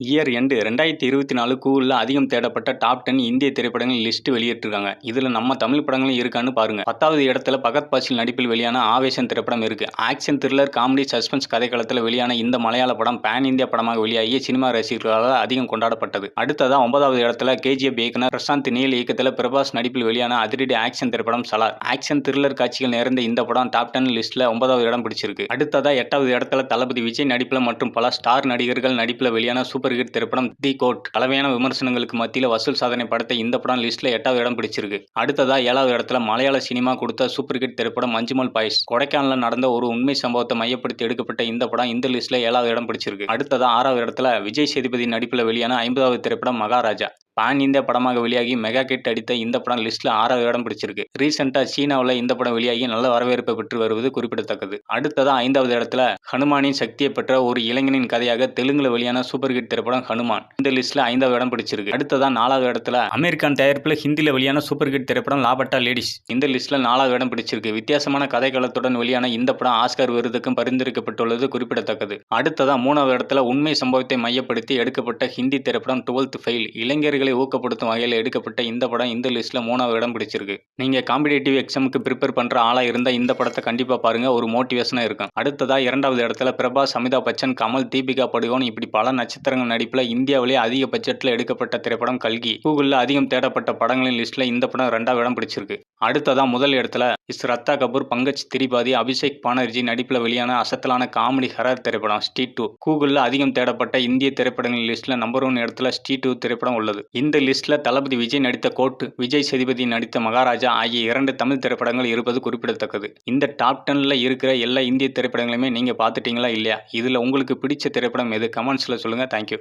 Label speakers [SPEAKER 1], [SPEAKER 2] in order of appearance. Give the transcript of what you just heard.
[SPEAKER 1] Year end 2024 கூகுள்ல அதிகம் தேடப்பட்ட top 10 இந்திய திரைப்படங்கள் லிஸ்ட் வெளியிட்டிருக்காங்க. இதுல நம்ம தமிழ் படங்களும் இருக்கான்னு பாருங்க. 10வது இடத்துல பகத் பாசில் நடிப்பில் வெளியான ஆவேசம் திரைப்படம் இருக்கு. ஆக்ஷன் த்ரில்லர் காமெடி சஸ்பென்ஸ் கதைக்களத்தில் வெளியான இந்த மலையாள படம் பேன் இந்தியா படமாக வெளியாகி சினிமா ரசிகர்களால் அதிகம் கொண்டாடப்பட்டது. அடுத்ததா 9வது இடத்துல கேஜிஎஃப் இயக்குனர் பிரசாந்த் நீல் இயக்கத்தில் பிரபாஸ் நடிப்பில் வெளியான அதிரடி ஆக்ஷன் திரைப்படம் சலார். ஆக்ஷன் த்ரில்லர் காட்சிகள் நிறைந்த இந்த படம் டாப் 10 லிஸ்ட்ல 9வது இடம் பிடிச்சிருக்கு. அடுத்ததா 8வது இடத்துல தளபதி விஜய் நடிப்பில் மற்றும் பல ஸ்டார் நடிகர்கள் நடிப்பில் வெளியான சூப்பர் ஹிட் திரைப்படம் தி கோட். கலவையான விமர்சனங்களுக்கு மத்தியில் வசூல் சாதனை படத்தை இந்த படம் லிஸ்ட்ல 8வது இடம் பிடிச்சிருக்கு. அடுத்ததா 7வது இடத்துல மலையாள சினிமா கொடுத்த சூப்பர் ஹிட் திரைப்படம் மஞ்சுமல் பாய்ஸ். கொடைக்கானல்ல நடந்த ஒரு உண்மை சம்பவத்தை மையப்படுத்தி எடுக்கப்பட்ட இந்த படம் இந்த லிஸ்ட்ல 7வது இடம் பிடிச்சிருக்கு. அடுத்ததா 6வது இடத்துல விஜய் சேதுபதி நடிப்பில் வெளியான 50வது திரைப்படம் மகாராஜா. பான் இந்தியா படமாக வெளியாகி மெகா ஹிட் அடித்த இந்த படம் லிஸ்ட்ல 6வது இடம் பிடிச்சிருக்கு. ரீசெண்டா சீனாவில் இந்த படம் வெளியாகி நல்ல வரவேற்பை பெற்று வருவது குறிப்பிடத்தக்கது. அடுத்ததா 5வது இடத்துல ஹனுமானின் சக்தியை பெற்ற ஒரு இளைஞனின் கதையாக தெலுங்குல வெளியான சூப்பர் ஹிட் திரைப்படம் ஹனுமான். இந்த லிஸ்ட்ல 5வது இடம் பிடிச்சிருக்கு. அடுத்ததா 4வது இடத்துல அமெரிக்கன் தயாரிப்பில் ஹிந்தியில வெளியான சூப்பர் ஹிட் திரைப்படம் லாபட்டா லேடிஸ். இந்த லிஸ்ட்ல 4வது இடம் பிடிச்சிருக்கு. வித்தியாசமான கதைக்களத்துடன் வெளியான இந்த படம் ஆஸ்கர் விருதுக்கும் பரிந்துரைக்கப்பட்டுள்ளது குறிப்பிடத்தக்கது. அடுத்ததா 3வது இடத்துல உண்மை சம்பவத்தை மையப்படுத்தி எடுக்கப்பட்ட ஹிந்தி திரைப்படம் 12th ஃபெயில். இளைஞர்களை ஊக்கப்படுத்தும் வகையில் எடுக்கப்பட்ட இந்த படம் இந்த லிஸ்ட்ல 3வது இடம் பிடிச்சிருக்கு. நீங்க காம்படிட்டிவ் எக்ஸாமுக்கு ப்ரிப்பேர் பண்ற ஆளா இருந்தா இந்த படத்தை கண்டிப்பா பாருங்க, ஒரு மோட்டிவேஷனா இருக்கும். அடுத்ததா 2வது இடத்துல பிரபாஸ், அமிதாப் பச்சன், கமல், தீபிகா படுகோன் இப்படி பல நட்சத்திரங்கள் நடிப்புல இந்தியாவிலே அதிக பட்ஜெட்ல எடுக்கப்பட்ட திரைப்படம் கல்கி. கூகுள்ல அதிகம் தேடப்பட்ட படங்களின் லிஸ்ட்ல இந்த படம் 2வது இடம் பிடிச்சிருக்கு. அடுத்ததா முதல் இடத்துல ஸ்ரத்தா கபூர், பங்கஜ் திரிபாதி, அபிஷேக் பானர்ஜி நடிப்புல வெளியான அசத்தலான காமெடி ஹரர் திரைப்படம் ஸ்ட்ரீட் 2. கூகுள்ல அதிகம் தேடப்பட்ட இந்திய திரைப்படங்களின் லிஸ்ட்ல நம்பர் 1 இடத்துல ஸ்ட்ரீட் 2 திரைப்படம் உள்ளது. இந்த லிஸ்ட்ல தளபதி விஜய் நடித்த கோட், விஜய் சேதுபதி நடித்த மகாராஜா ஆகிய 2 தமிழ் திரைப்படங்கள் இருப்பது குறிப்பிடத்தக்கது. இந்த டாப் 10ல இருக்கிற எல்லா இந்திய திரைப்படங்களுமே நீங்க பார்த்துட்டீங்களா இல்லையா? இதுல உங்களுக்கு பிடிச்ச திரைப்படம் எது? கமெண்ட்ஸ்ல சொல்லுங்க. தேங்க்யூ.